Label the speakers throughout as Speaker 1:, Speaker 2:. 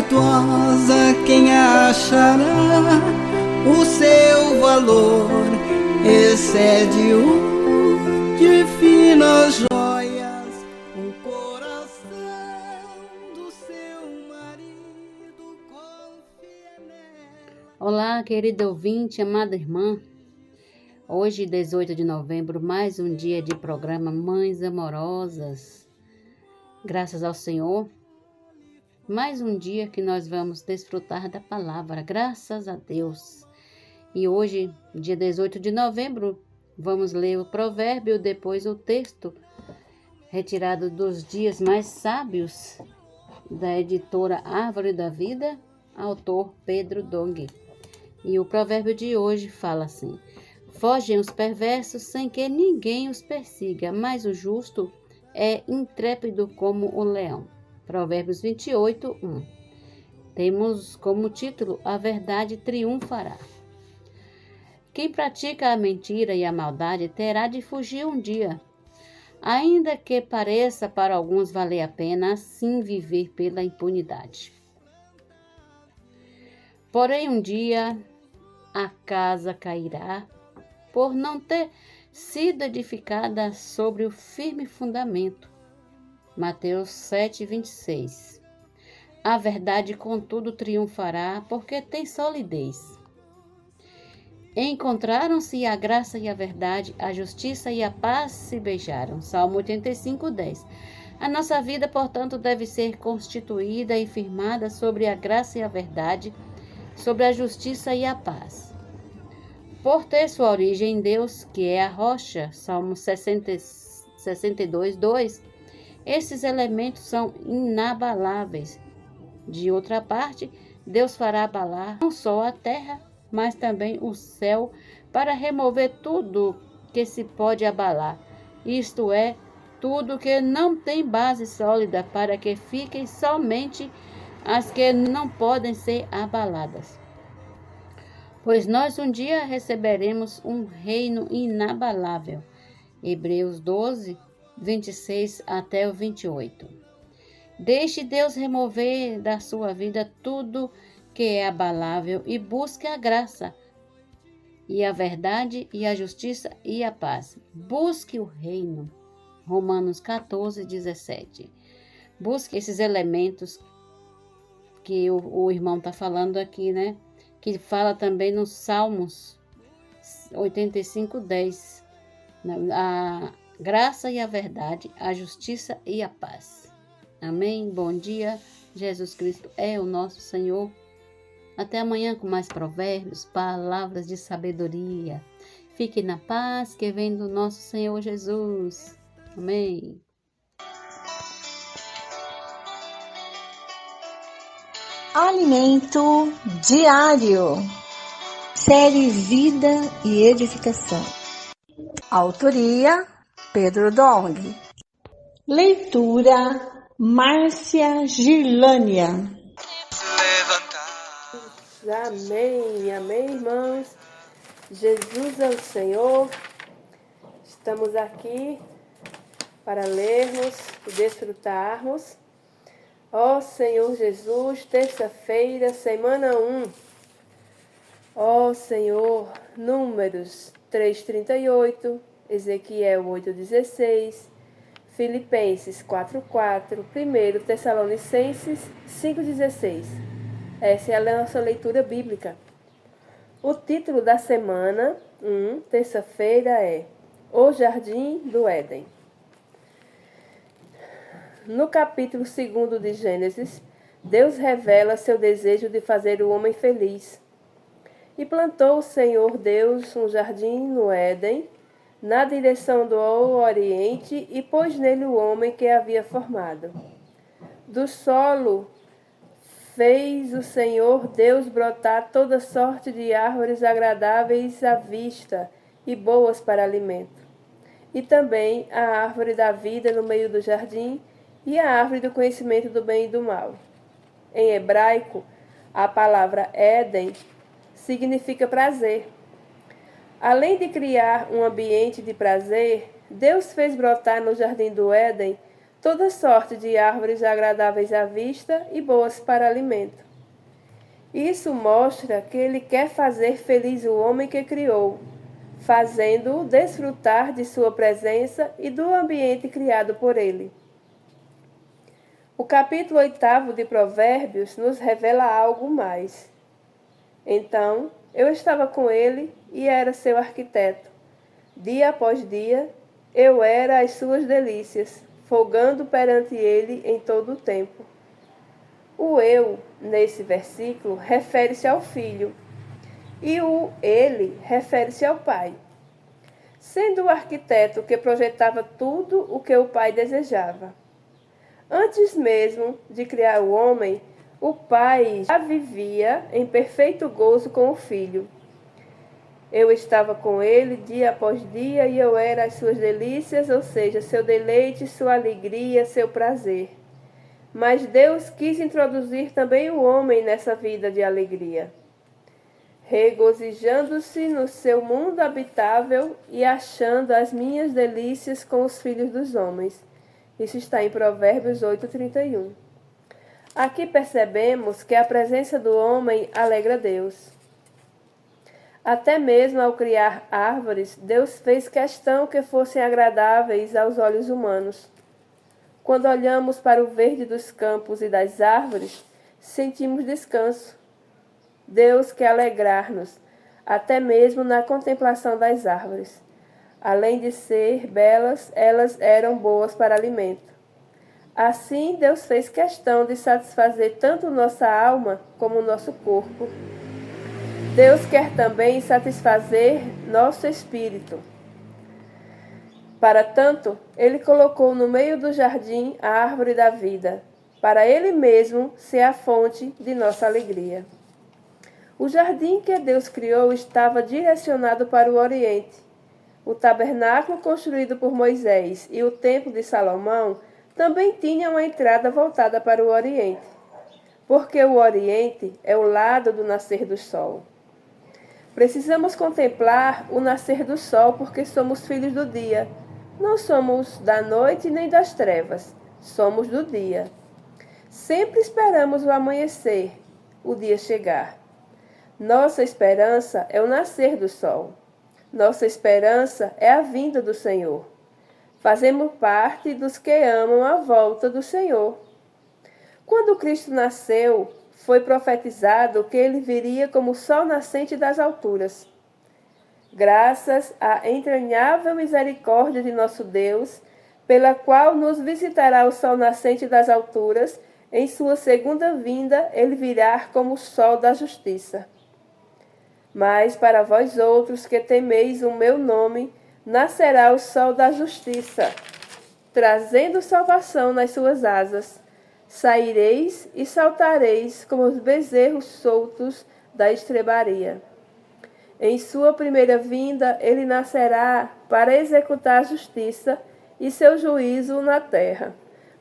Speaker 1: virtuosa quem achará, o seu valor excede o de finas joias, o coração do seu marido confia nela.
Speaker 2: Olá, querido ouvinte, amada irmã. Hoje, 18 de novembro, mais um dia de programa Mães Amorosas. Graças ao Senhor, mais um dia que nós vamos desfrutar da palavra, graças a Deus. E hoje, dia 18 de novembro, vamos ler o provérbio, depois o texto retirado dos Dias Mais Sábios, da editora Árvore da Vida, autor Pedro Dong. E o provérbio de hoje fala assim: fogem os perversos sem que ninguém os persiga, mas o justo é intrépido como o leão. Provérbios 28, 1. Temos como título: A verdade triunfará. Quem pratica a mentira e a maldade terá de fugir um dia. Ainda que pareça para alguns valer a pena assim viver pela impunidade. Porém, um dia a casa cairá, por não ter sido edificada sobre o firme fundamento. Mateus 7, 26. A verdade, contudo, triunfará, porque tem solidez. Encontraram-se a graça e a verdade, a justiça e a paz se beijaram. Salmo 85, 10. A nossa vida, portanto, deve ser constituída e firmada sobre a graça e a verdade, sobre a justiça e a paz. Por ter sua origem em Deus, que é a rocha, Salmo 62, 2, esses elementos são inabaláveis. De outra parte, Deus fará abalar não só a terra, mas também o céu, para remover tudo que se pode abalar, isto é, tudo que não tem base sólida, para que fiquem somente as que não podem ser abaladas. Pois nós um dia receberemos um reino inabalável. Hebreus 12, 26 até o 28. Deixe Deus remover da sua vida tudo que é abalável e busque a graça, e a verdade, e a justiça e a paz. Busque o reino. Romanos 14, 17. Busque esses elementos que o irmão está falando aqui, né? Que fala também nos Salmos 85, 10. A graça e a verdade, a justiça e a paz. Amém? Bom dia. Jesus Cristo é o nosso Senhor. Até amanhã com mais provérbios, palavras de sabedoria. Fique na paz que vem do nosso Senhor Jesus. Amém.
Speaker 3: Alimento diário. Série Vida e Edificação. Autoria Pedro Dong. Leitura Márcia Girlânia.
Speaker 4: Amém, amém, irmãos. Jesus é o Senhor. Estamos aqui para lermos e desfrutarmos. Ó Senhor Jesus, terça-feira, semana 1. Ó Senhor, Números 3:38, Ezequiel 8:16, Filipenses 4:4, 1 Tessalonicenses 5:16. Essa é a nossa leitura bíblica. O título da semana 1, terça-feira, é O Jardim do Éden. No capítulo 2 de Gênesis, Deus revela seu desejo de fazer o homem feliz. E plantou o Senhor Deus um jardim no Éden, na direção do oriente, e pôs nele o homem que havia formado. Do solo fez o Senhor Deus brotar toda sorte de árvores agradáveis à vista e boas para alimento. E também a árvore da vida no meio do jardim e a árvore do conhecimento do bem e do mal. Em hebraico, a palavra Éden significa prazer. Além de criar um ambiente de prazer, Deus fez brotar no jardim do Éden toda sorte de árvores agradáveis à vista e boas para alimento. Isso mostra que ele quer fazer feliz o homem que criou, fazendo-o desfrutar de sua presença e do ambiente criado por ele. O capítulo 8 de Provérbios nos revela algo mais. Então, eu estava com ele e era seu arquiteto. Dia após dia, eu era as suas delícias, folgando perante ele em todo o tempo. O eu, nesse versículo, refere-se ao filho, e o ele refere-se ao pai. Sendo o arquiteto que projetava tudo o que o pai desejava. Antes mesmo de criar o homem, o pai já vivia em perfeito gozo com o filho. Eu estava com ele dia após dia e eu era as suas delícias, ou seja, seu deleite, sua alegria, seu prazer. Mas Deus quis introduzir também o homem nessa vida de alegria, regozijando-se no seu mundo habitável e achando as minhas delícias com os filhos dos homens. Isso está em Provérbios 8:31. Aqui percebemos que a presença do homem alegra Deus. Até mesmo ao criar árvores, Deus fez questão que fossem agradáveis aos olhos humanos. Quando olhamos para o verde dos campos e das árvores, sentimos descanso. Deus quer alegrar-nos, até mesmo na contemplação das árvores. Além de ser belas, elas eram boas para alimento. Assim, Deus fez questão de satisfazer tanto nossa alma como o nosso corpo. Deus quer também satisfazer nosso espírito. Para tanto, ele colocou no meio do jardim a árvore da vida, para ele mesmo ser a fonte de nossa alegria. O jardim que Deus criou estava direcionado para o Oriente. O tabernáculo construído por Moisés e o templo de Salomão também tinham uma entrada voltada para o Oriente, porque o Oriente é o lado do nascer do sol. Precisamos contemplar o nascer do sol porque somos filhos do dia. Não somos da noite nem das trevas, somos do dia. Sempre esperamos o amanhecer, o dia chegar. Nossa esperança é o nascer do sol. Nossa esperança é a vinda do Senhor. Fazemos parte dos que amam a volta do Senhor. Quando Cristo nasceu, foi profetizado que ele viria como o sol nascente das alturas. Graças à entranhável misericórdia de nosso Deus, pela qual nos visitará o sol nascente das alturas, em sua segunda vinda ele virá como o sol da justiça. Mas para vós outros que temeis o meu nome, nascerá o sol da justiça, trazendo salvação nas suas asas. Saireis e saltareis como os bezerros soltos da estrebaria. Em sua primeira vinda, ele nascerá para executar a justiça e seu juízo na terra.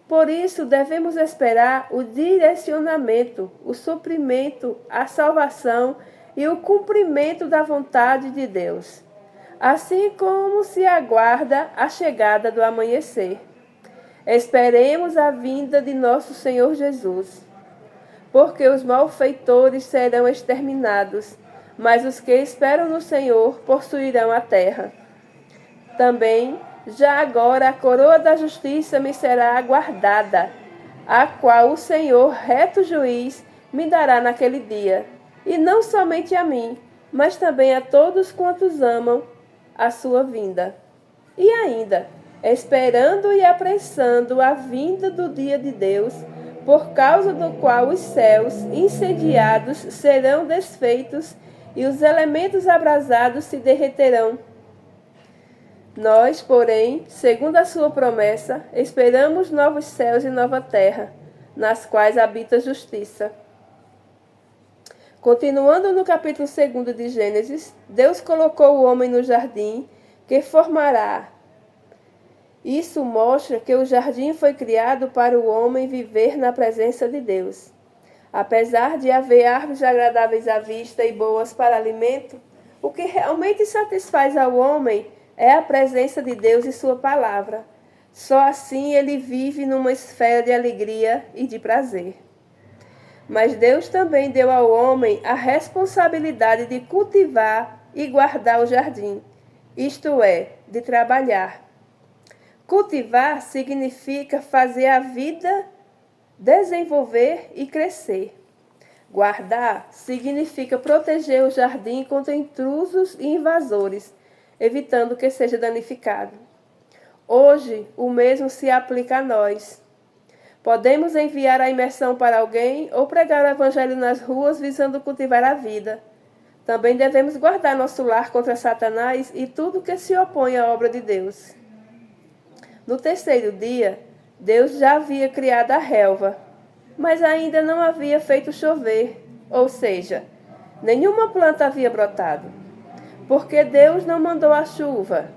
Speaker 4: Por isso, devemos esperar o direcionamento, o suprimento, a salvação e o cumprimento da vontade de Deus, assim como se aguarda a chegada do amanhecer. Esperemos a vinda de nosso Senhor Jesus, porque os malfeitores serão exterminados, mas os que esperam no Senhor possuirão a terra. Também, já agora, a coroa da justiça me será aguardada, a qual o Senhor, reto juiz, me dará naquele dia, e não somente a mim, mas também a todos quantos amam a sua vinda. E ainda, esperando e apressando a vinda do dia de Deus, por causa do qual os céus incendiados serão desfeitos e os elementos abrasados se derreterão. Nós, porém, segundo a sua promessa, esperamos novos céus e nova terra, nas quais habita a justiça. Continuando no capítulo 2 de Gênesis, Deus colocou o homem no jardim que formará. Isso mostra que o jardim foi criado para o homem viver na presença de Deus. Apesar de haver árvores agradáveis à vista e boas para alimento, o que realmente satisfaz ao homem é a presença de Deus e sua palavra. Só assim ele vive numa esfera de alegria e de prazer. Mas Deus também deu ao homem a responsabilidade de cultivar e guardar o jardim, isto é, de trabalhar. Cultivar significa fazer a vida desenvolver e crescer. Guardar significa proteger o jardim contra intrusos e invasores, evitando que seja danificado. Hoje, o mesmo se aplica a nós. Podemos enviar a imersão para alguém ou pregar o evangelho nas ruas visando cultivar a vida. Também devemos guardar nosso lar contra Satanás e tudo que se opõe à obra de Deus. No terceiro dia, Deus já havia criado a relva, mas ainda não havia feito chover, ou seja, nenhuma planta havia brotado. Porque Deus não mandou a chuva?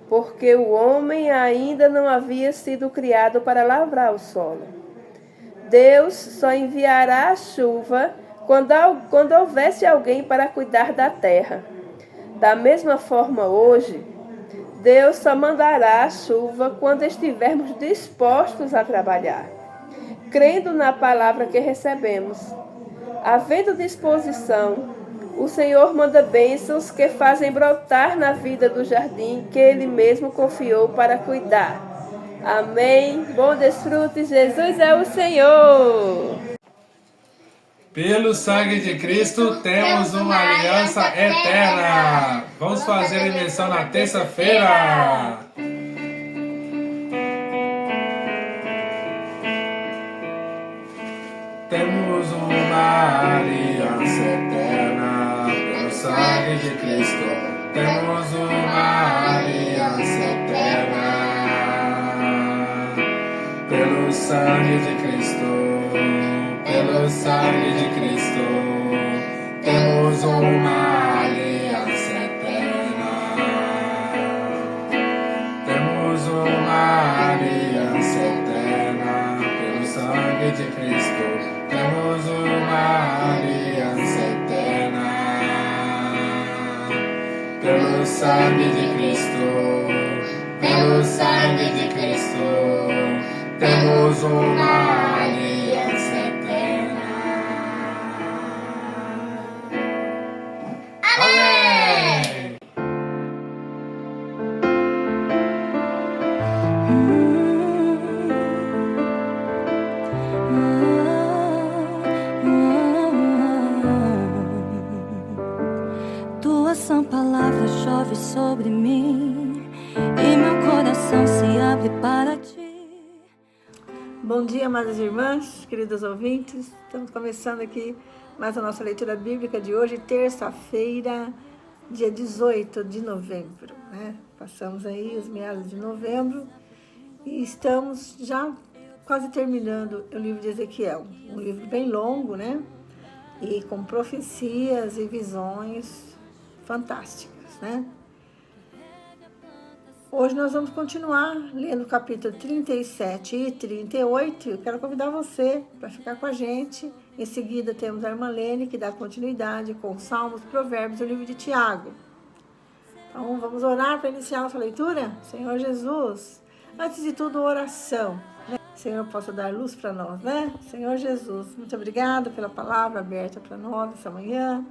Speaker 4: Porque o homem ainda não havia sido criado para lavrar o solo. Deus só enviará a chuva quando houvesse alguém para cuidar da terra. Da mesma forma, hoje, Deus só mandará a chuva quando estivermos dispostos a trabalhar, crendo na palavra que recebemos. Havendo disposição, o Senhor manda bênçãos que fazem brotar na vida do jardim que Ele mesmo confiou para cuidar. Amém. Bom desfrute, Jesus é o Senhor.
Speaker 5: Pelo sangue de Cristo temos uma aliança eterna. Vamos fazer a imersão na terça-feira. Temos uma aliança eterna. Pelo sangue de Cristo temos uma aliança eterna. Pelo sangue de Cristo. Pelo sangue de Cristo, temos uma aliança eterna. Temos uma aliança eterna. Pelo sangue de Cristo, temos uma aliança eterna. Pelo sangue de Cristo, pelo sangue de Cristo, temos uma aliança eterna. Amém!
Speaker 6: Tua sã palavra chove sobre mim e meu coração se abre para ti.
Speaker 3: Bom dia, amadas irmãs, queridos ouvintes. Estamos começando aqui mais a nossa leitura bíblica de hoje, terça-feira, dia 18 de novembro. Passamos aí os meados de novembro e estamos já quase terminando o livro de Ezequiel. Um livro bem longo, né? E com profecias e visões fantásticas, né? Hoje nós vamos continuar lendo o capítulo 37 e 38. Eu quero convidar você para ficar com a gente. Em seguida temos a irmã Lene, que dá continuidade com Salmos, Provérbios e o livro de Tiago. Então vamos orar para iniciar nossa leitura? Senhor Jesus, antes de tudo oração, né? Senhor, possa dar luz para nós, né? Senhor Jesus, muito obrigada pela palavra aberta para nós essa manhã.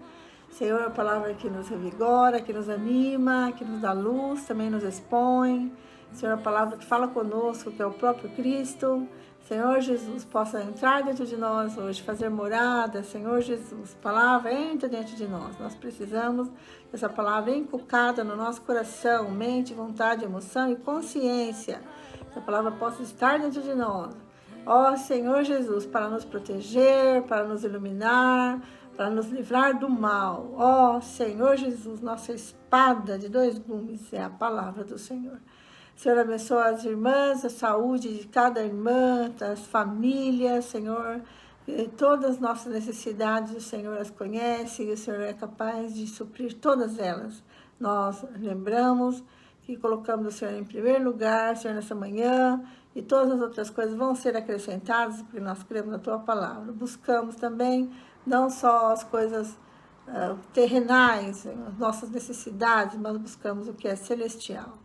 Speaker 3: Senhor, a palavra que nos revigora, que nos anima, que nos dá luz, também nos expõe. Senhor, a palavra que fala conosco, que é o próprio Cristo. Senhor Jesus, possa entrar dentro de nós hoje, fazer morada. Senhor Jesus, palavra entra dentro de nós. Nós precisamos dessa palavra encucada no nosso coração, mente, vontade, emoção e consciência. Essa palavra possa estar dentro de nós. Ó Senhor Jesus, para nos proteger, para nos iluminar, para nos livrar do mal. Ó Senhor Jesus, nossa espada de dois gumes é a palavra do Senhor. Senhor, abençoa as irmãs, a saúde de cada irmã, das famílias, Senhor. Todas as nossas necessidades o Senhor as conhece e o Senhor é capaz de suprir todas elas. Nós lembramos que colocamos o Senhor em primeiro lugar, Senhor, nessa manhã, e todas as outras coisas vão ser acrescentadas, porque nós cremos na Tua palavra. Buscamos também não só as coisas terrenais, as nossas necessidades, mas buscamos o que é celestial.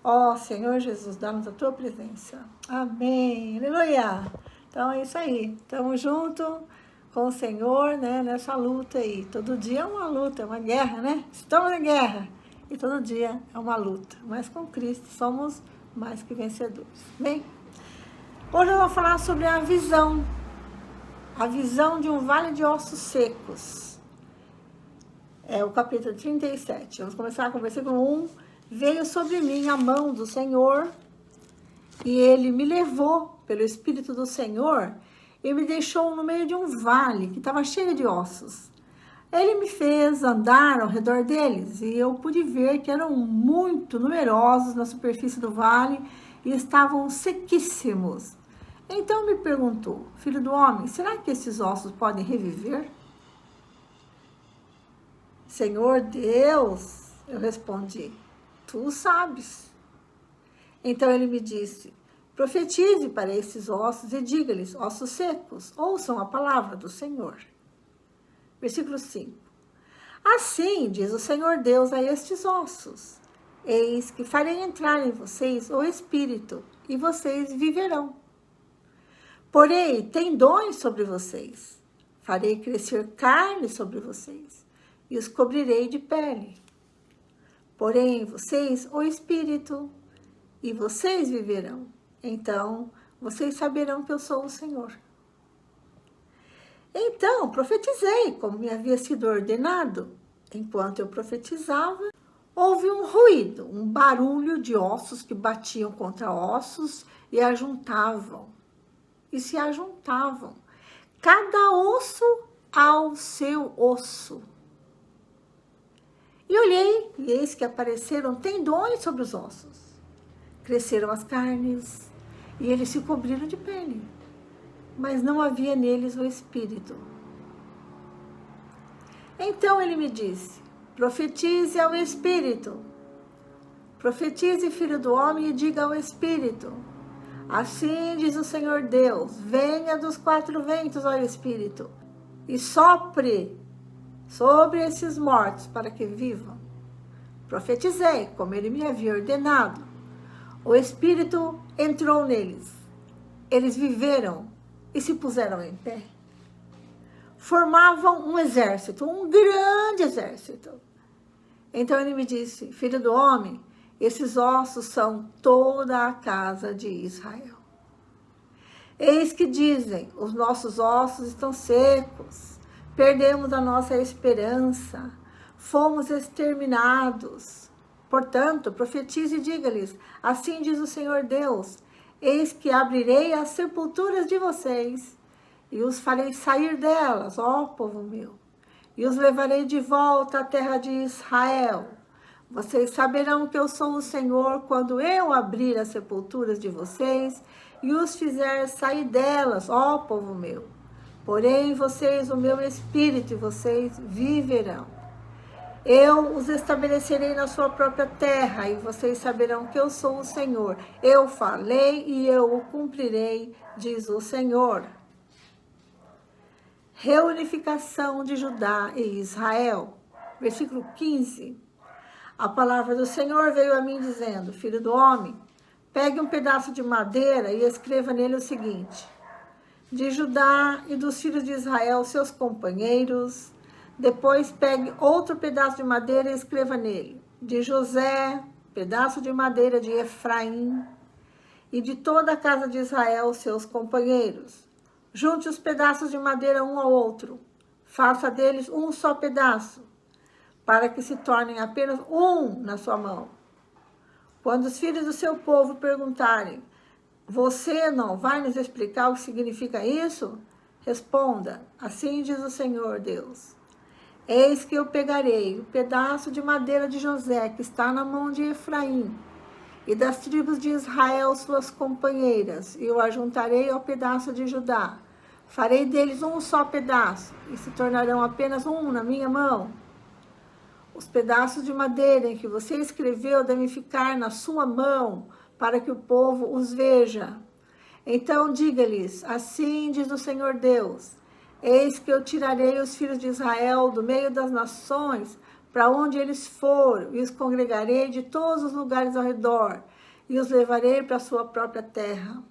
Speaker 3: Ó Senhor Jesus, dá-nos a tua presença. Amém. Aleluia. Então é isso aí. Estamos juntos com o Senhor, né, nessa luta aí. Todo dia é uma luta, é uma guerra, né? Estamos em guerra. E todo dia é uma luta. Mas com Cristo somos mais que vencedores. Bem, hoje eu vou falar sobre a visão. A visão de um vale de ossos secos. É o capítulo 37. Vamos começar com o versículo 1. Veio sobre mim a mão do Senhor, e ele me levou pelo Espírito do Senhor e me deixou no meio de um vale que estava cheio de ossos. Ele me fez andar ao redor deles, e eu pude ver que eram muito numerosos na superfície do vale e estavam sequíssimos. Então me perguntou: filho do homem, será que esses ossos podem reviver? Senhor Deus, eu respondi, tu sabes. Então ele me disse: profetize para esses ossos e diga-lhes: ossos secos, ouçam a palavra do Senhor. Versículo 5. Assim diz o Senhor Deus a estes ossos: eis que farei entrar em vocês o Espírito, e vocês viverão. Porei tendões sobre vocês, farei crescer carne sobre vocês, e os cobrirei de pele. Porém, vocês o Espírito, e vocês viverão. Então, vocês saberão que eu sou o Senhor. Então, profetizei, como me havia sido ordenado. Enquanto eu profetizava, houve um ruído, um barulho de ossos que batiam contra ossos e ajuntavam. E se ajuntavam, cada osso ao seu osso. E olhei, e eis que apareceram tendões sobre os ossos. Cresceram as carnes, e eles se cobriram de pele, mas não havia neles o Espírito. Então ele me disse: profetize ao Espírito. Profetize, filho do homem, e diga ao Espírito: assim diz o Senhor Deus, venha dos quatro ventos, ó Espírito, e sopre sobre esses mortos para que vivam. Profetizei, como ele me havia ordenado. O Espírito entrou neles. Eles viveram e se puseram em pé. Formavam um exército, um grande exército. Então ele me disse: filho do homem, esses ossos são toda a casa de Israel. Eis que dizem: os nossos ossos estão secos, perdemos a nossa esperança, fomos exterminados. Portanto, profetize e diga-lhes: assim diz o Senhor Deus, eis que abrirei as sepulturas de vocês, e os farei sair delas, ó povo meu, e os levarei de volta à terra de Israel. Vocês saberão que eu sou o Senhor quando eu abrir as sepulturas de vocês e os fizer sair delas, ó povo meu. Porém, vocês, o meu Espírito, e vocês viverão. Eu os estabelecerei na sua própria terra, e vocês saberão que eu sou o Senhor. Eu falei e eu o cumprirei, diz o Senhor. Reunificação de Judá e Israel. Versículo 15. A palavra do Senhor veio a mim dizendo: filho do homem, pegue um pedaço de madeira e escreva nele o seguinte: de Judá e dos filhos de Israel, seus companheiros. Depois pegue outro pedaço de madeira e escreva nele: de José, pedaço de madeira de Efraim, e de toda a casa de Israel, seus companheiros. Junte os pedaços de madeira um ao outro, faça deles um só pedaço, para que se tornem apenas um na sua mão. Quando os filhos do seu povo perguntarem: você não vai nos explicar o que significa isso? Responda: assim diz o Senhor Deus. Eis que eu pegarei o pedaço de madeira de José, que está na mão de Efraim, e das tribos de Israel, suas companheiras, e o ajuntarei ao pedaço de Judá. Farei deles um só pedaço, e se tornarão apenas um na minha mão. Os pedaços de madeira em que você escreveu devem ficar na sua mão, para que o povo os veja. Então diga-lhes: assim diz o Senhor Deus, eis que eu tirarei os filhos de Israel do meio das nações, para onde eles foram, e os congregarei de todos os lugares ao redor, e os levarei para a sua própria terra.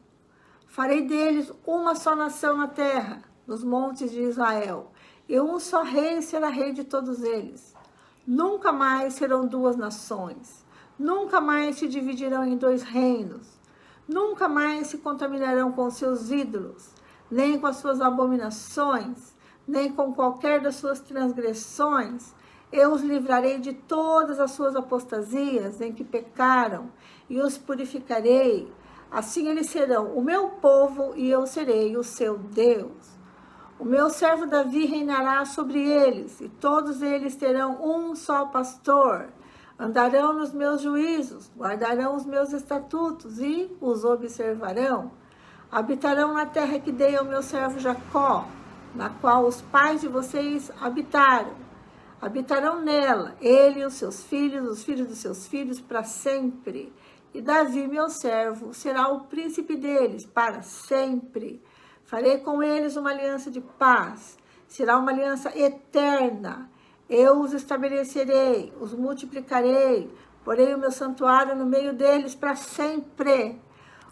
Speaker 3: Farei deles uma só nação na terra, nos montes de Israel, e um só rei será rei de todos eles. Nunca mais serão duas nações, nunca mais se dividirão em dois reinos, nunca mais se contaminarão com seus ídolos, nem com as suas abominações, nem com qualquer das suas transgressões. Eu os livrarei de todas as suas apostasias em que pecaram, e os purificarei. Assim eles serão o meu povo, e eu serei o seu Deus. O meu servo Davi reinará sobre eles, e todos eles terão um só pastor. Andarão nos meus juízos, guardarão os meus estatutos e os observarão. Habitarão na terra que dei ao meu servo Jacó, na qual os pais de vocês habitaram. Habitarão nela, ele e os filhos dos seus filhos, para sempre. E Davi, meu servo, será o príncipe deles para sempre. Farei com eles uma aliança de paz, será uma aliança eterna. Eu os estabelecerei, os multiplicarei, porei o meu santuário no meio deles para sempre.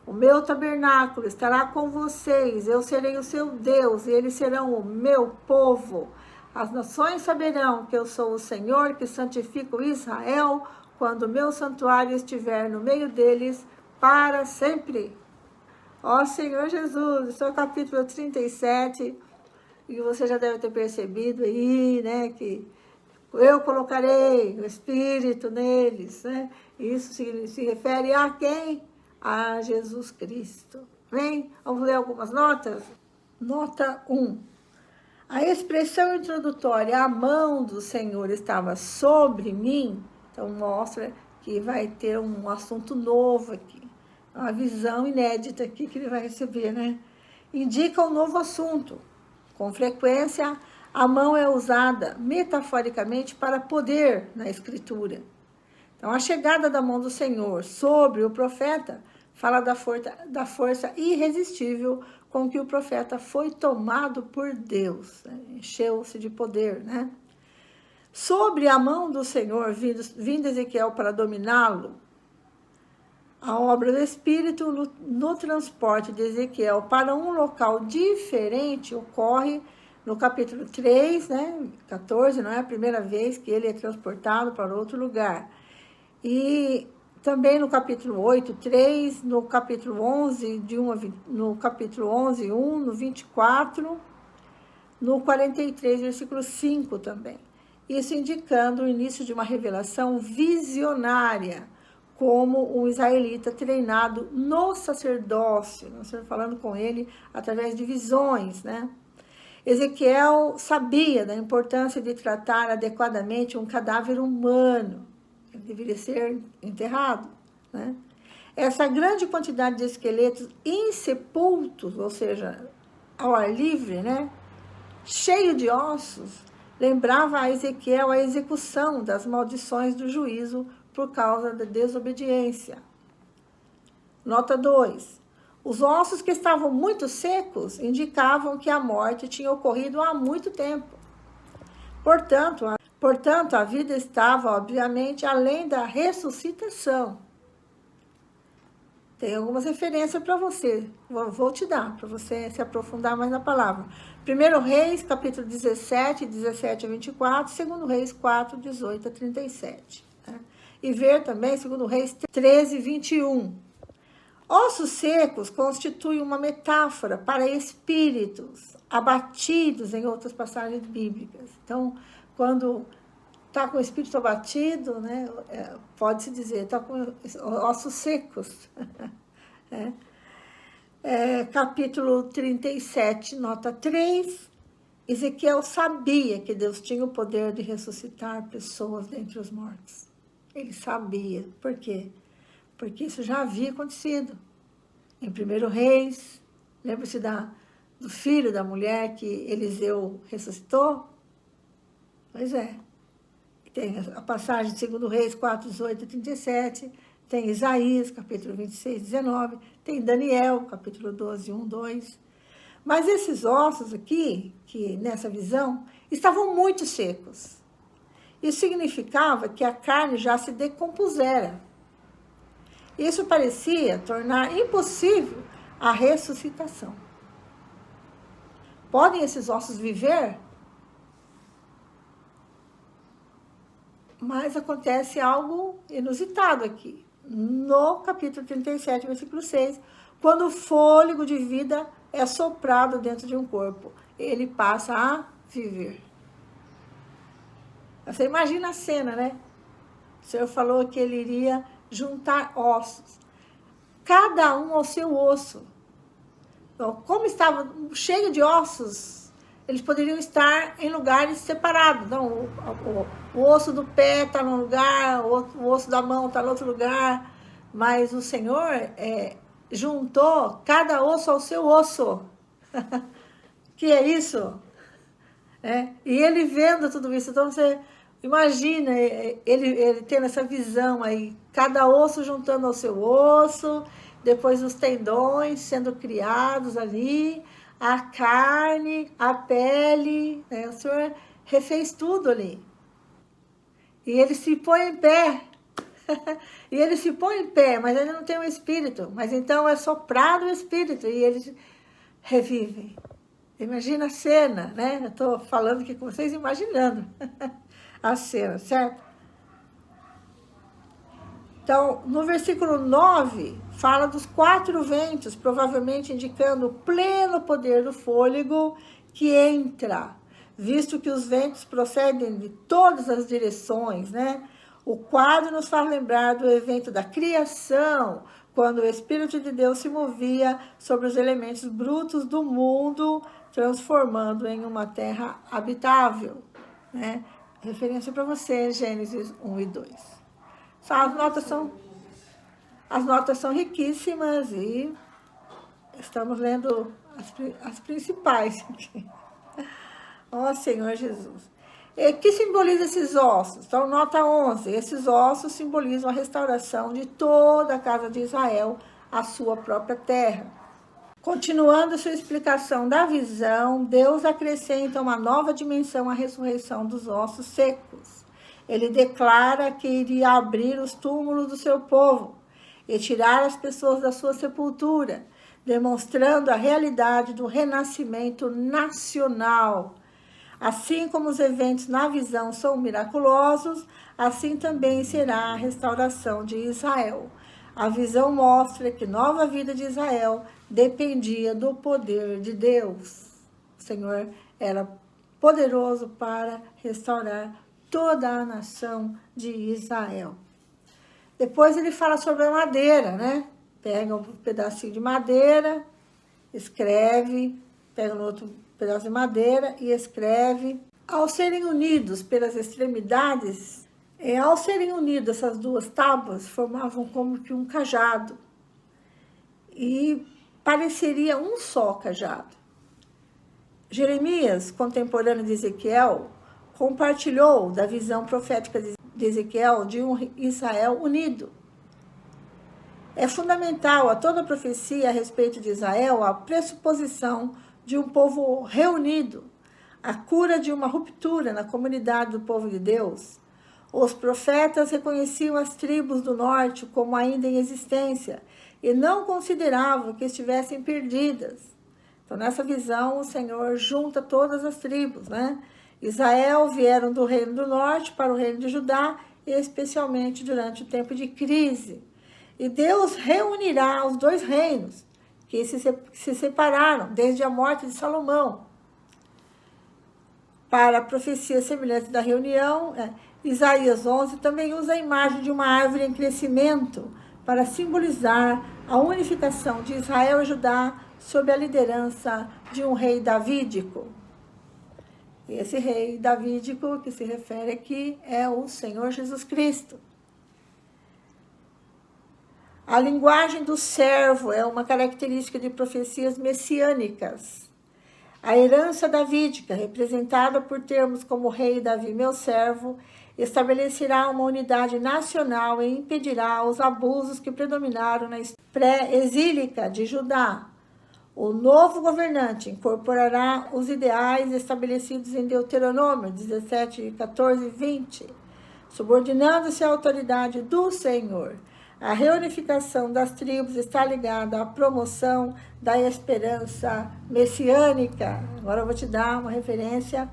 Speaker 3: O meu tabernáculo estará com vocês, eu serei o seu Deus, e eles serão o meu povo. As nações saberão que eu sou o Senhor, que santifico Israel, quando o meu santuário estiver no meio deles para sempre. Ó Senhor Jesus, esse é o capítulo 37, e você já deve ter percebido aí, né, que eu colocarei o Espírito neles, né? Isso se refere a quem? A Jesus Cristo. Vem? Vamos ler algumas notas? Nota 1. A expressão introdutória, a mão do Senhor estava sobre mim, então mostra que vai ter um assunto novo aqui, uma visão inédita aqui que ele vai receber, né? Indica um novo assunto. Com frequência, a mão é usada metaforicamente para poder na Escritura. Então, a chegada da mão do Senhor sobre o profeta fala da força irresistível com que o profeta foi tomado por Deus, né? Encheu-se de poder, né? Sobre a mão do Senhor, vindo Ezequiel para dominá-lo, a obra do Espírito no transporte de Ezequiel para um local diferente ocorre no capítulo 3, né, 14, não é a primeira vez que ele é transportado para outro lugar. E também no capítulo 8, 3, no capítulo 11, no capítulo 11, 1, no 24, no 43, versículo 5 também. Isso indicando o início de uma revelação visionária, como um israelita treinado no sacerdócio. Nós estamos falando com ele através de visões, né? Ezequiel sabia da importância de tratar adequadamente um cadáver humano. Ele deveria ser enterrado, né? Essa grande quantidade de esqueletos insepultos, ou seja, ao ar livre, né? Cheio de ossos, lembrava a Ezequiel a execução das maldições do juízo por causa da desobediência. Nota 2. Os ossos que estavam muito secos indicavam que a morte tinha ocorrido há muito tempo. Portanto, a vida estava, obviamente, além da ressuscitação. Tem algumas referências para você. Vou te dar, para você se aprofundar mais na palavra. 1 Reis, capítulo 17, 17 a 24. 2 Reis 4, 18 a 37. Né? E ver também 2 Reis 13, 21. Ossos secos constituem uma metáfora para espíritos abatidos em outras passagens bíblicas. Então, quando está com o espírito abatido, né, pode-se dizer, está com ossos secos. Capítulo 37, nota 3. Ezequiel sabia que Deus tinha o poder de ressuscitar pessoas dentre os mortos. Ele sabia. Por quê? Porque isso já havia acontecido. Em 1 Reis, lembra-se do filho da mulher que Eliseu ressuscitou? Pois é. Tem a passagem de 2 Reis 4, 18 a 37, tem Isaías, capítulo 26, 19, tem Daniel, capítulo 12, 1, 2. Mas esses ossos aqui, que nessa visão, estavam muito secos. Isso significava que a carne já se decompusera. Isso parecia tornar impossível a ressuscitação. Podem esses ossos viver? Mas acontece algo inusitado aqui. No capítulo 37, versículo 6, quando o fôlego de vida é soprado dentro de um corpo, ele passa a viver. Você imagina a cena, né? O Senhor falou que ele iria juntar ossos, cada um ao seu osso. Então, como estava cheio de ossos, eles poderiam estar em lugares separados. Então, o osso do pé está num lugar, o osso da mão está em outro lugar, mas o Senhor juntou cada osso ao seu osso. Que é isso? E ele vendo tudo isso, então você imagina ele tendo essa visão aí, cada osso juntando ao seu osso, depois os tendões sendo criados ali, a carne, a pele, né? O Senhor refez tudo ali. E ele se põe em pé. E ele se põe em pé, mas ele não tem um espírito. Mas então é soprado o espírito e eles revivem. Imagina a cena, né? Eu estou falando aqui com vocês, imaginando a cena, certo? Então, no versículo 9, fala dos 4 ventos, provavelmente indicando o pleno poder do fôlego que entra, visto que os ventos procedem de todas as direções, né? O quadro nos faz lembrar do evento da criação, quando o Espírito de Deus se movia sobre os elementos brutos do mundo, transformando em uma terra habitável, né? Referência para você, Gênesis 1 e 2. As notas são riquíssimas e estamos lendo as principais aqui. Ó Senhor Jesus. E que simboliza esses ossos? Então, nota 11. Esses ossos simbolizam a restauração de toda a casa de Israel à sua própria terra. Continuando sua explicação da visão, Deus acrescenta uma nova dimensão à ressurreição dos ossos secos. Ele declara que iria abrir os túmulos do seu povo e tirar as pessoas da sua sepultura, demonstrando a realidade do renascimento nacional. Assim como os eventos na visão são miraculosos, assim também será a restauração de Israel. A visão mostra que nova vida de Israel dependia do poder de Deus. O Senhor era poderoso para restaurar toda a nação de Israel. Depois ele fala sobre a madeira, né? Pega um pedacinho de madeira, escreve, pega um outro pedaço de madeira e escreve. Ao serem unidos pelas extremidades, ao serem unidas essas duas tábuas, formavam como que um cajado. E pareceria um só cajado. Jeremias, contemporâneo de Ezequiel, compartilhou da visão profética de Ezequiel de um Israel unido. É fundamental a toda profecia a respeito de Israel a pressuposição de um povo reunido, a cura de uma ruptura na comunidade do povo de Deus. Os profetas reconheciam as tribos do norte como ainda em existência e não consideravam que estivessem perdidas. Então, nessa visão, o Senhor junta todas as tribos, né? Israel vieram do reino do norte para o reino de Judá, especialmente durante o tempo de crise. E Deus reunirá os dois reinos que se separaram desde a morte de Salomão. Para a profecia semelhante da reunião, Isaías 11 também usa a imagem de uma árvore em crescimento para simbolizar a unificação de Israel e Judá sob a liderança de um rei davídico. Esse rei davídico que se refere aqui é o Senhor Jesus Cristo. A linguagem do servo é uma característica de profecias messiânicas. A herança davídica, representada por termos como rei Davi, meu servo, estabelecerá uma unidade nacional e impedirá os abusos que predominaram na pré-exílica de Judá. O novo governante incorporará os ideais estabelecidos em Deuteronômio 17, 14 e 20, subordinando-se à autoridade do Senhor. A reunificação das tribos está ligada à promoção da esperança messiânica. Agora eu vou te dar uma referência,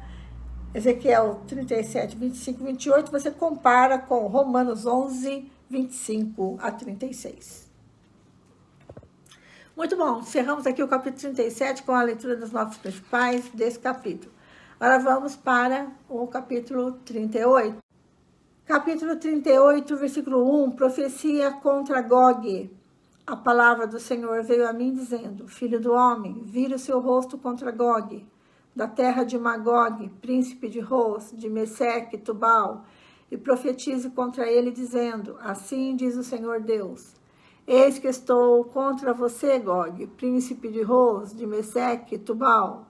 Speaker 3: Ezequiel 37, 25 e 28, você compara com Romanos 11, 25 a 36. Muito bom, encerramos aqui o capítulo 37 com a leitura dos notas principais desse capítulo. Agora vamos para o capítulo 38. Capítulo 38, versículo 1, profecia contra Gog. A palavra do Senhor veio a mim dizendo: Filho do homem, vira o seu rosto contra Gog, da terra de Magog, príncipe de Ros, de Meseque, Tubal, e profetize contra ele dizendo: Assim diz o Senhor Deus: Eis que estou contra você, Gog, príncipe de Ros, de Meseque, Tubal.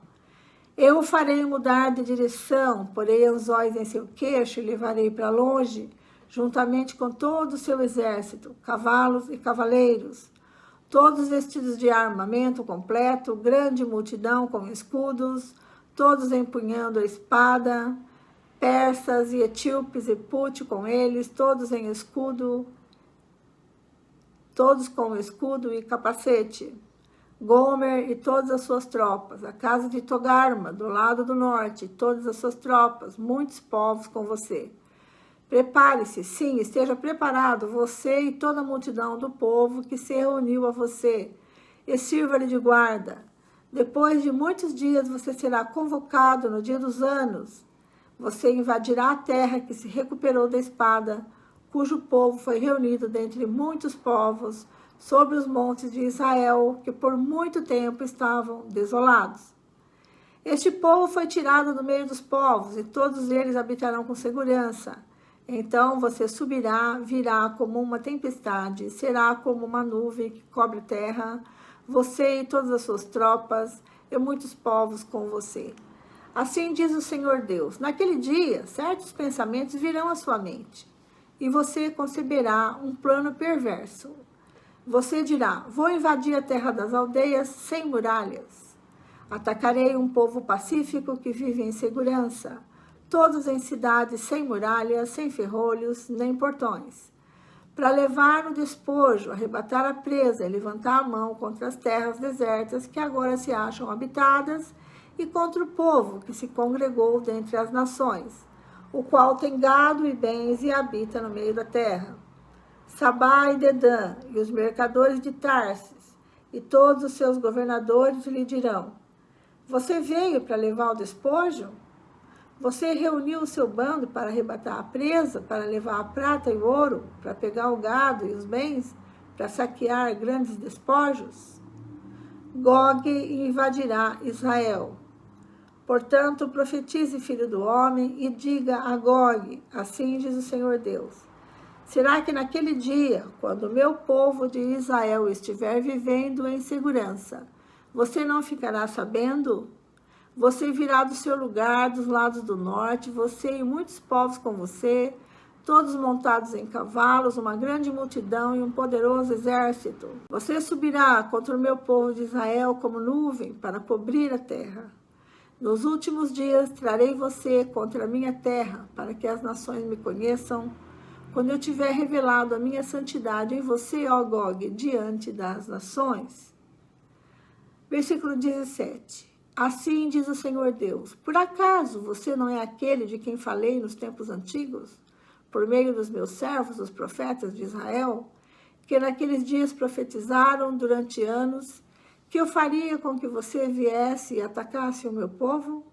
Speaker 3: Eu o farei mudar de direção, porei anzóis em seu queixo e levarei para longe, juntamente com todo o seu exército, cavalos e cavaleiros, todos vestidos de armamento completo, grande multidão com escudos, todos empunhando a espada, persas e etíopes e pute com eles, todos em escudo, todos com escudo e capacete. Gomer e todas as suas tropas, a casa de Togarma, do lado do norte, todas as suas tropas, muitos povos com você. Prepare-se, sim, esteja preparado, você e toda a multidão do povo que se reuniu a você, e sirva-lhe de guarda. Depois de muitos dias você será convocado no dia dos anos. Você invadirá a terra que se recuperou da espada, cujo povo foi reunido dentre muitos povos, sobre os montes de Israel, que por muito tempo estavam desolados. Este povo foi tirado do meio dos povos, e todos eles habitarão com segurança. Então você subirá, virá como uma tempestade, será como uma nuvem que cobre a terra, você e todas as suas tropas, e muitos povos com você. Assim diz o Senhor Deus: naquele dia, certos pensamentos virão à sua mente, e você conceberá um plano perverso. Você dirá: vou invadir a terra das aldeias sem muralhas. Atacarei um povo pacífico que vive em segurança, todos em cidades sem muralhas, sem ferrolhos, nem portões. Para levar o despojo, arrebatar a presa e levantar a mão contra as terras desertas que agora se acham habitadas e contra o povo que se congregou dentre as nações, o qual tem gado e bens e habita no meio da terra. Sabá e Dedã, e os mercadores de Tarsis, e todos os seus governadores lhe dirão: você veio para levar o despojo? Você reuniu o seu bando para arrebatar a presa, para levar a prata e o ouro, para pegar o gado e os bens, para saquear grandes despojos? Gog invadirá Israel. Portanto, profetize, filho do homem, e diga a Gog: assim diz o Senhor Deus: será que naquele dia, quando o meu povo de Israel estiver vivendo em segurança, você não ficará sabendo? Você virá do seu lugar, dos lados do norte, você e muitos povos com você, todos montados em cavalos, uma grande multidão e um poderoso exército. Você subirá contra o meu povo de Israel como nuvem para cobrir a terra. Nos últimos dias trarei você contra a minha terra, para que as nações me conheçam, quando eu tiver revelado a minha santidade em você, ó Gog, diante das nações. Versículo 17. Assim diz o Senhor Deus: por acaso você não é aquele de quem falei nos tempos antigos, por meio dos meus servos, os profetas de Israel, que naqueles dias profetizaram durante anos que eu faria com que você viesse e atacasse o meu povo?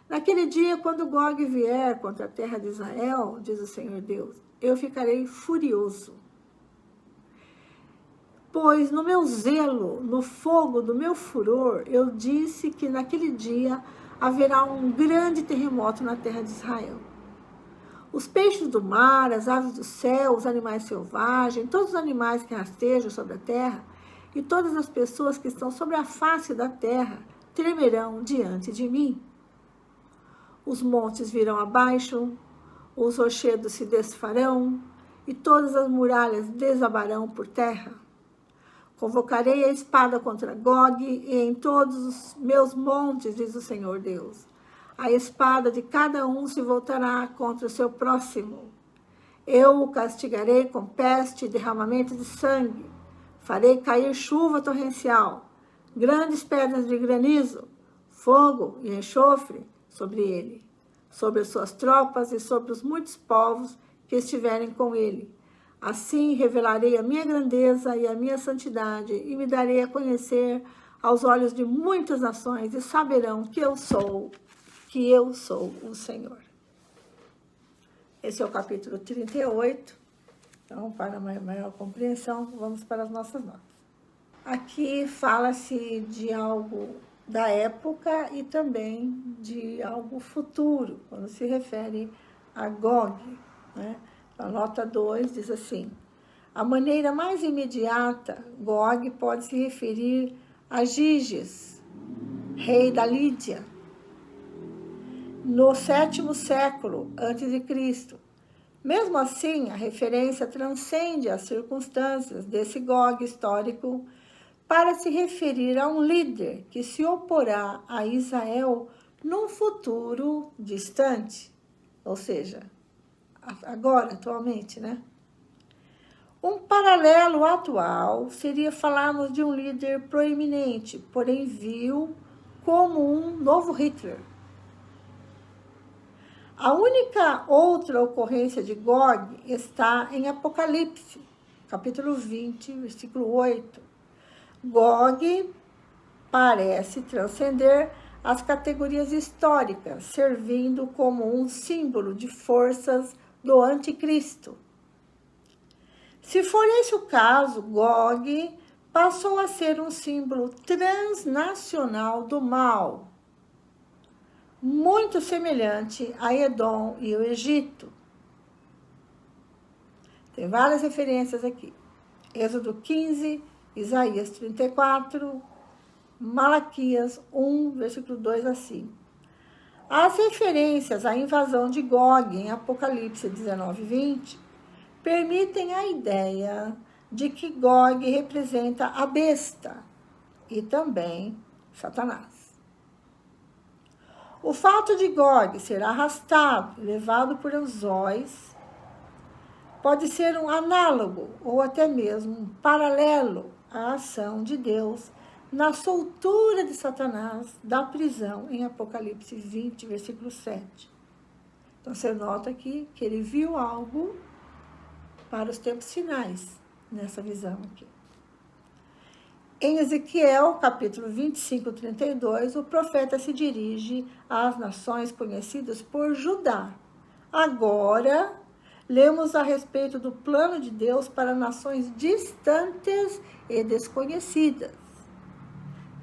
Speaker 3: Naquele dia, quando Gog vier contra a terra de Israel, diz o Senhor Deus, eu ficarei furioso. Pois no meu zelo, no fogo do meu furor, eu disse que naquele dia haverá um grande terremoto na terra de Israel. Os peixes do mar, as aves do céu, os animais selvagens, todos os animais que rastejam sobre a terra e todas as pessoas que estão sobre a face da terra tremerão diante de mim. Os montes virão abaixo, os rochedos se desfarão e todas as muralhas desabarão por terra. Convocarei a espada contra Gog e em todos os meus montes, diz o Senhor Deus. A espada de cada um se voltará contra o seu próximo. Eu o castigarei com peste e derramamento de sangue. Farei cair chuva torrencial, grandes pedras de granizo, fogo e enxofre sobre ele, sobre as suas tropas e sobre os muitos povos que estiverem com ele. Assim revelarei a minha grandeza e a minha santidade e me darei a conhecer aos olhos de muitas nações e saberão que eu sou o Senhor. Esse é o capítulo 38. Então, para maior compreensão, vamos para as nossas notas. Aqui fala-se de algo da época e também de algo futuro, quando se refere a Gog, né? A nota 2 diz assim: a maneira mais imediata, Gog pode se referir a Giges, rei da Lídia, no 7º século a.C. Mesmo assim, a referência transcende as circunstâncias desse Gog histórico para se referir a um líder que se oporá a Israel num futuro distante, ou seja, agora, atualmente, né? Um paralelo atual seria falarmos de um líder proeminente, porém vil como um novo Hitler. A única outra ocorrência de Gog está em Apocalipse, capítulo 20, versículo 8. Gog parece transcender as categorias históricas, servindo como um símbolo de forças do anticristo. Se for esse o caso, Gog passou a ser um símbolo transnacional do mal, muito semelhante a Edom e o Egito. Tem várias referências aqui. Êxodo 15, Isaías 34, Malaquias 1, versículo 2 a 5. As referências à invasão de Gog em Apocalipse 19 e 20 permitem a ideia de que Gog representa a besta e também Satanás. O fato de Gog ser arrastado e levado por anzóis pode ser um análogo ou até mesmo um paralelo à ação de Deus na soltura de Satanás da prisão em Apocalipse 20, versículo 7. Então, você nota aqui que ele viu algo para os tempos finais nessa visão aqui. Em Ezequiel, capítulo 25, 32, o profeta se dirige às nações conhecidas por Judá. Agora, lemos a respeito do plano de Deus para nações distantes e desconhecidas.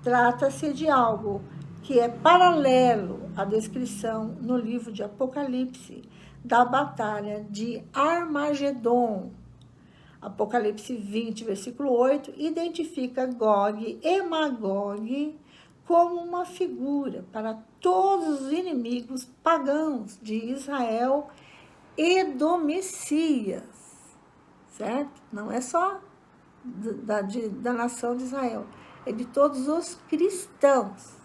Speaker 3: Trata-se de algo que é paralelo à descrição no livro de Apocalipse da batalha de Armagedon. Apocalipse 20, versículo 8, identifica Gog e Magog como uma figura para todos os inimigos pagãos de Israel e do Messias, certo? Não é só da nação de Israel, é de todos os cristãos,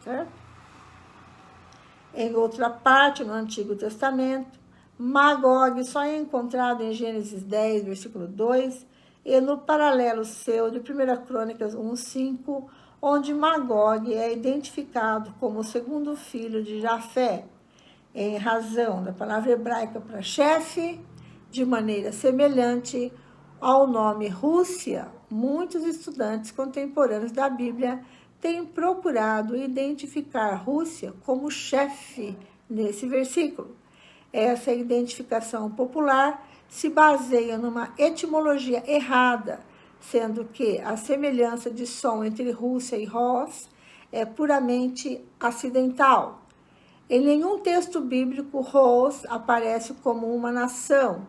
Speaker 3: certo? Em outra parte, no Antigo Testamento, Magog só é encontrado em Gênesis 10, versículo 2, e no paralelo seu de 1 Crônicas 1, 5, onde Magog é identificado como o segundo filho de Jafé, em razão da palavra hebraica para chefe, de maneira semelhante ao nome Rússia. Muitos estudantes contemporâneos da Bíblia têm procurado identificar Rússia como chefe nesse versículo. Essa identificação popular se baseia numa etimologia errada, sendo que a semelhança de som entre Rússia e Ros é puramente acidental. Em nenhum texto bíblico, Ros aparece como uma nação.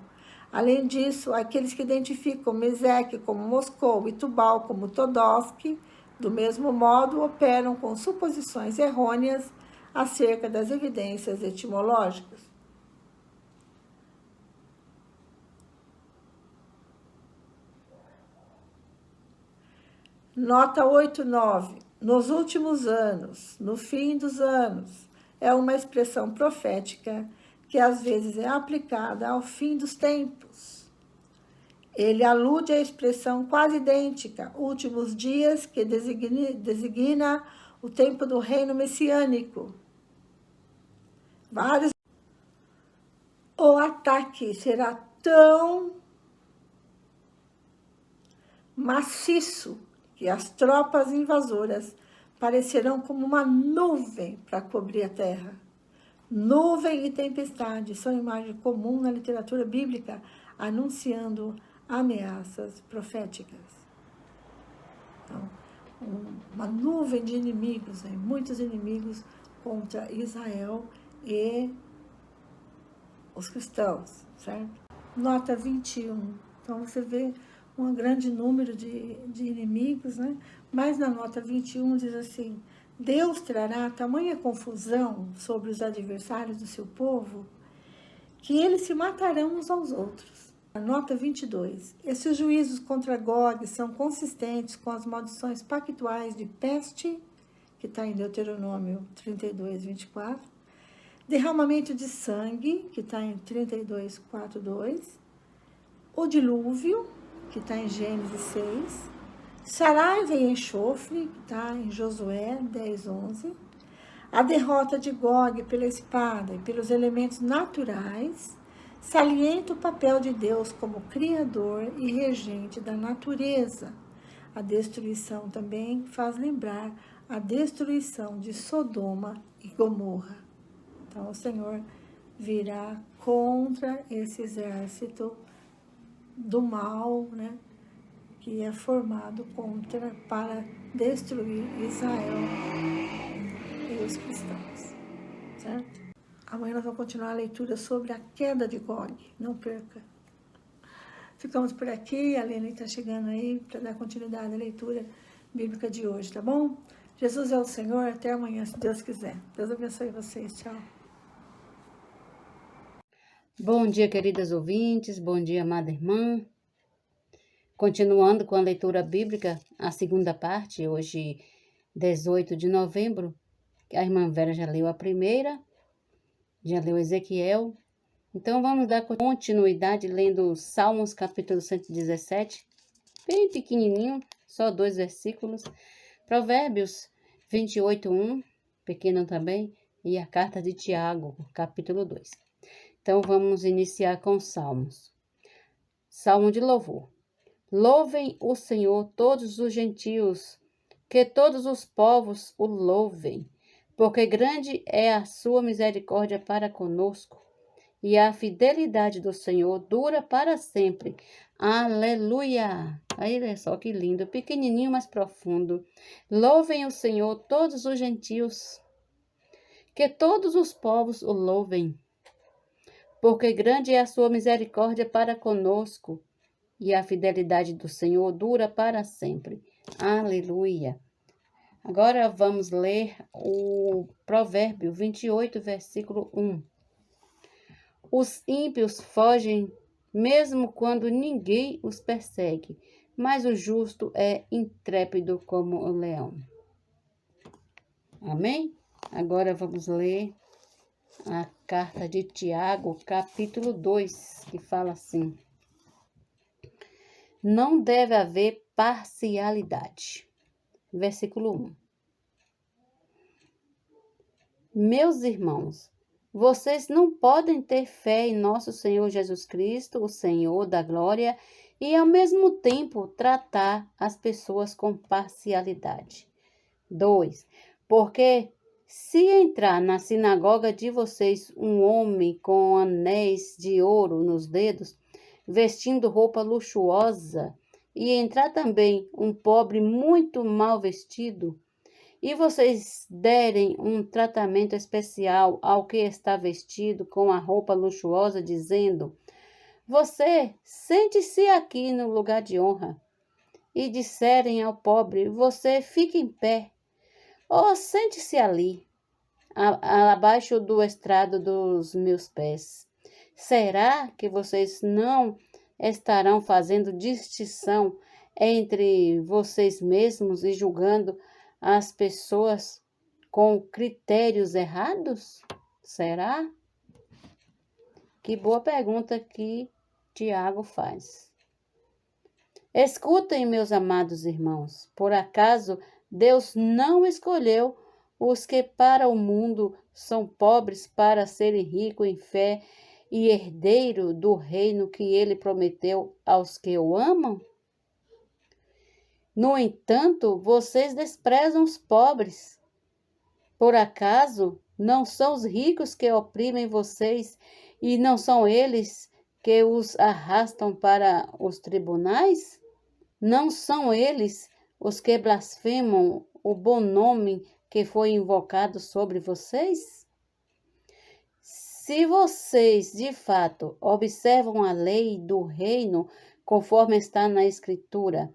Speaker 3: Além disso, aqueles que identificam Meseque como Moscou e Tubal como Todosk, do mesmo modo, operam com suposições errôneas acerca das evidências etimológicas. Nota 8:9. Nos últimos anos, no fim dos anos, é uma expressão profética que às vezes é aplicada ao fim dos tempos. Ele alude à expressão quase idêntica, últimos dias, que designa o tempo do reino messiânico. O ataque será tão maciço que as tropas invasoras parecerão como uma nuvem para cobrir a terra. Nuvem e tempestade são imagem comum na literatura bíblica, anunciando ameaças proféticas. Então, uma nuvem de inimigos, muitos inimigos contra Israel e os cristãos, certo? Nota 21. Então, você vê um grande número de inimigos, né? Mas na nota 21 diz assim: Deus trará tamanha confusão sobre os adversários do seu povo que eles se matarão uns aos outros. A nota 22. Esses juízos contra Gog são consistentes com as maldições pactuais de peste, que está em Deuteronômio 32, 24, derramamento de sangue, que está em 32, 4, 2, o dilúvio, que está em Gênesis 6, saraiva e enxofre, que está em Josué 10, 11, a derrota de Gog pela espada e pelos elementos naturais, salienta o papel de Deus como criador e regente da natureza. A destruição também faz lembrar a destruição de Sodoma e Gomorra. Então, o Senhor virá contra esse exército do mal, né, que é formado para destruir Israel e os cristãos, certo? Amanhã nós vamos continuar a leitura sobre a queda de Gog, não perca. Ficamos por aqui, a Lene está chegando aí para dar continuidade à leitura bíblica de hoje, tá bom? Jesus é o Senhor, até amanhã, se Deus quiser. Deus abençoe vocês, tchau.
Speaker 2: Bom dia, queridas ouvintes, bom dia, amada irmã. Continuando com a leitura bíblica, a segunda parte, hoje, 18 de novembro, a irmã Vera já leu a primeira, já leu Ezequiel. Então, vamos dar continuidade lendo Salmos, capítulo 117, bem pequenininho, só 2 versículos. Provérbios 28, 1, pequeno também, e a carta de Tiago, capítulo 2. Então, vamos iniciar com Salmos. Salmo de louvor. Louvem o Senhor todos os gentios, que todos os povos o louvem, porque grande é a sua misericórdia para conosco, e a fidelidade do Senhor dura para sempre. Aleluia! Aí, olha só que lindo, pequenininho, mas profundo. Louvem o Senhor todos os gentios, que todos os povos o louvem, porque grande é a sua misericórdia para conosco, e a fidelidade do Senhor dura para sempre. Aleluia! Agora vamos ler o Provérbio 28, versículo 1. Os ímpios fogem mesmo quando ninguém os persegue, mas o justo é intrépido como o leão. Amém? Agora vamos ler a carta de Tiago, capítulo 2, que fala assim: não deve haver parcialidade. Versículo 1. Meus irmãos, vocês não podem ter fé em nosso Senhor Jesus Cristo, o Senhor da glória, e ao mesmo tempo tratar as pessoas com parcialidade. 2. Porque se entrar na sinagoga de vocês um homem com anéis de ouro nos dedos, vestindo roupa luxuosa, e entrar também um pobre muito mal vestido, e vocês derem um tratamento especial ao que está vestido com a roupa luxuosa, dizendo: você sente-se aqui no lugar de honra, e disserem ao pobre: você fique em pé, ou sente-se ali, abaixo do estrado dos meus pés. Será que vocês não estarão fazendo distinção entre vocês mesmos e julgando as pessoas com critérios errados? Será? Que boa pergunta que Tiago faz. Escutem, meus amados irmãos, por acaso Deus não escolheu os que para o mundo são pobres para serem ricos em fé e herdeiro do reino que ele prometeu aos que o amam? No entanto, vocês desprezam os pobres. Por acaso não são os ricos que oprimem vocês e não são eles que os arrastam para os tribunais? Não são eles os que blasfemam o bom nome que foi invocado sobre vocês? Se vocês, de fato, observam a lei do reino, conforme está na Escritura,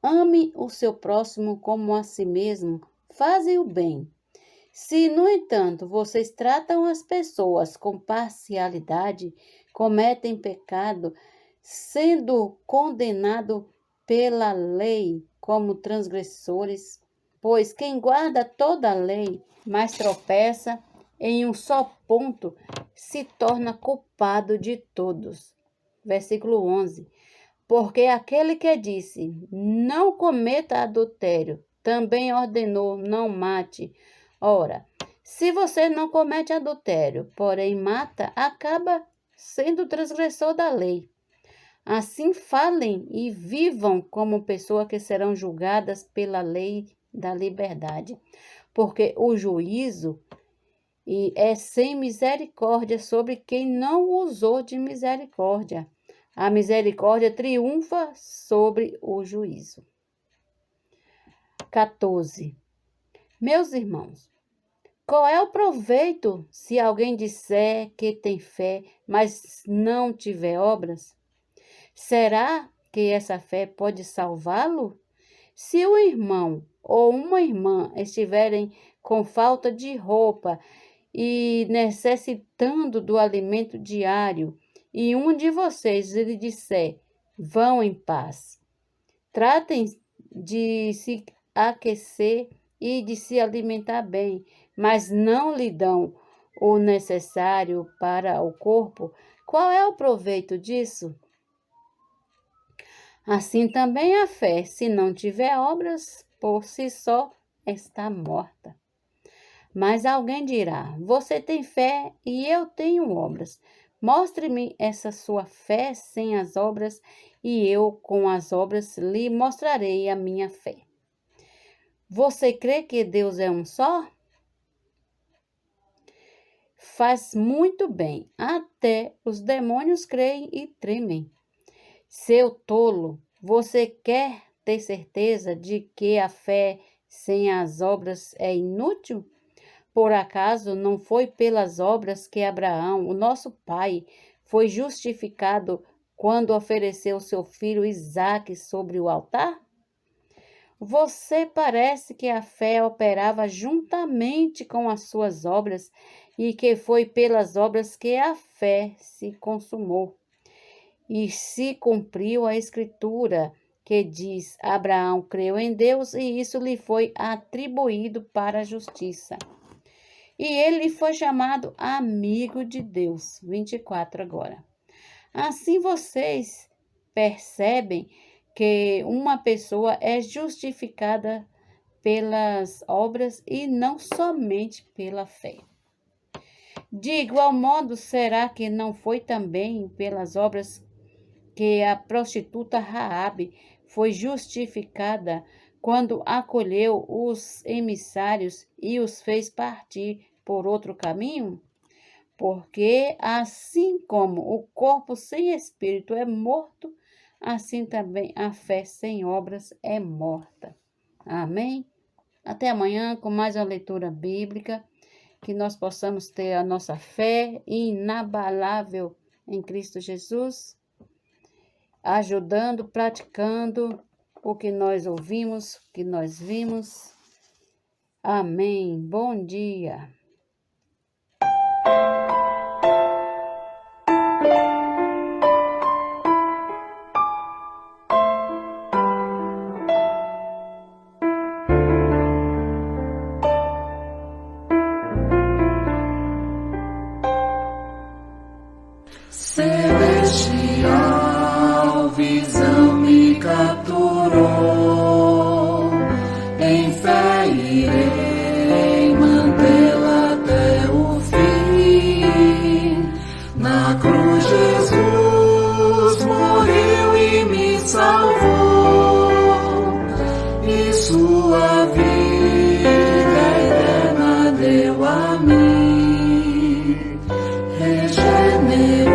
Speaker 2: ame o seu próximo como a si mesmo, faze o bem. Se, no entanto, vocês tratam as pessoas com parcialidade, cometem pecado, sendo condenados pela lei como transgressores, pois quem guarda toda a lei, mas tropeça em um só ponto, se torna culpado de todos. Versículo 11. Porque aquele que disse, não cometa adultério, também ordenou, não mate. Ora, se você não comete adultério, porém mata, acaba sendo transgressor da lei. Assim falem e vivam como pessoas que serão julgadas pela lei da liberdade, porque o juízo é sem misericórdia sobre quem não usou de misericórdia. A misericórdia triunfa sobre o juízo. 14. Meus irmãos, qual é o proveito se alguém disser que tem fé, mas não tiver obras? Será que essa fé pode salvá-lo? Se um irmão ou uma irmã estiverem com falta de roupa e necessitando do alimento diário, e um de vocês lhe disser, vão em paz, tratem de se aquecer e de se alimentar bem, mas não lhe dão o necessário para o corpo, qual é o proveito disso? Assim também a fé, se não tiver obras, por si só está morta. Mas alguém dirá, você tem fé e eu tenho obras. Mostre-me essa sua fé sem as obras, e eu com as obras lhe mostrarei a minha fé. Você crê que Deus é um só? Faz muito bem, até os demônios creem e tremem. Seu tolo, você quer ter certeza de que a fé sem as obras é inútil? Por acaso não foi pelas obras que Abraão, o nosso pai, foi justificado quando ofereceu seu filho Isaque sobre o altar? Você parece que a fé operava juntamente com as suas obras e que foi pelas obras que a fé se consumou. E se cumpriu a Escritura, que diz, Abraão creu em Deus e isso lhe foi atribuído para a justiça. E ele foi chamado amigo de Deus. 24 agora. Assim vocês percebem que uma pessoa é justificada pelas obras e não somente pela fé. De igual modo, será que não foi também pelas obras que a prostituta Raabe foi justificada quando acolheu os emissários e os fez partir por outro caminho? Porque assim como o corpo sem espírito é morto, assim também a fé sem obras é morta. Amém? Até amanhã com mais uma leitura bíblica, que nós possamos ter a nossa fé inabalável em Cristo Jesus, ajudando, praticando o que nós ouvimos, o que nós vimos. Amém. Bom dia.
Speaker 1: visão me capturou. Em fé irei mantê-la até o fim. Na cruz Jesus morreu e me salvou, e sua vida eterna deu a mim. Regenerou,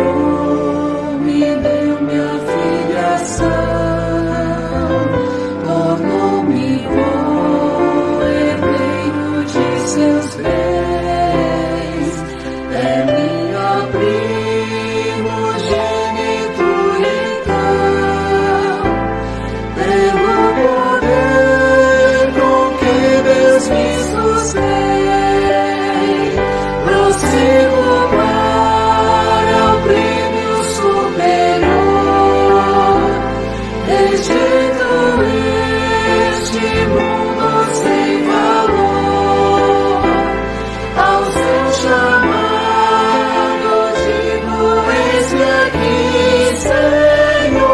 Speaker 1: me deu minha filiação, tornou-me co-herdeiro de seus bens. É minha primogenitura, pelo poder com que Deus me sustém. Prossigo para o prêmio superior. Rejeito este mundo sem valor. Ao seu chamado digo: eis-me aqui, Senhor.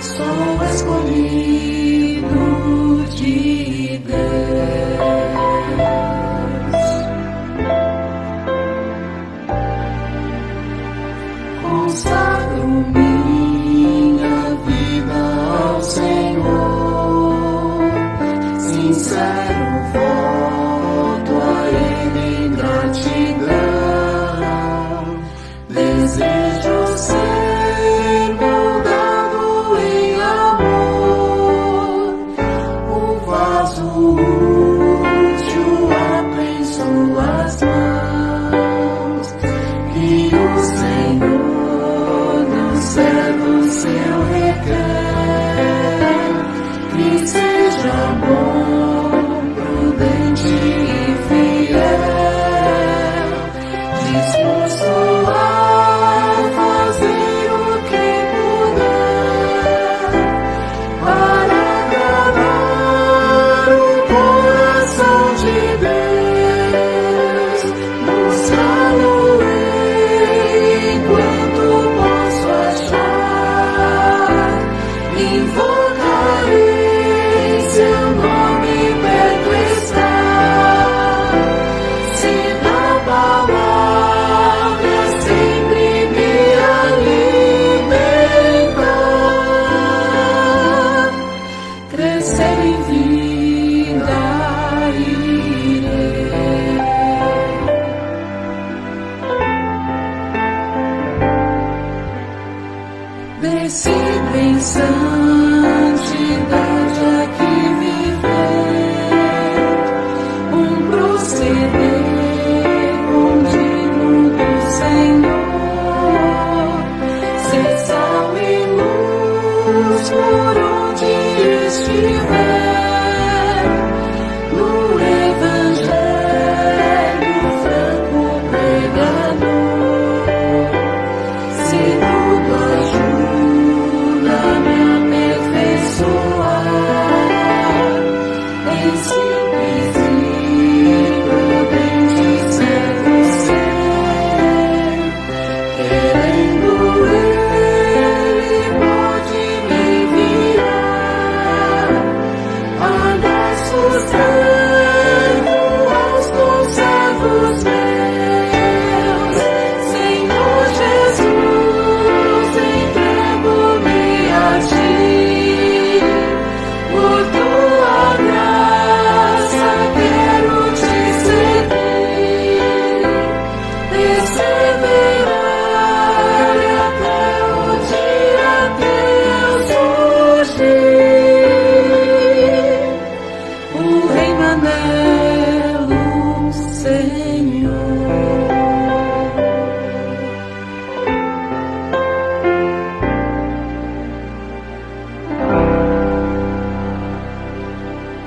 Speaker 1: Sou escolhido de Deus. Consagro minha vida ao Senhor, sincero voto a Ele em gratidão. Desejo ser moldado em amor, um vaso útil em suas mãos, e o Senhor do servo seu requer, que seja bom, prudente e fiel, disposto a fazer o que puder para agradar o coração de Deus. Buscá-lo-ei enquanto posso achar, invocarei seu nome perto está. Se na palavra sempre me alimentar, crescer em vida irei. Decido em santidade aqui viver, um proceder contínuo do Senhor, ser sal e luz por onde estiver.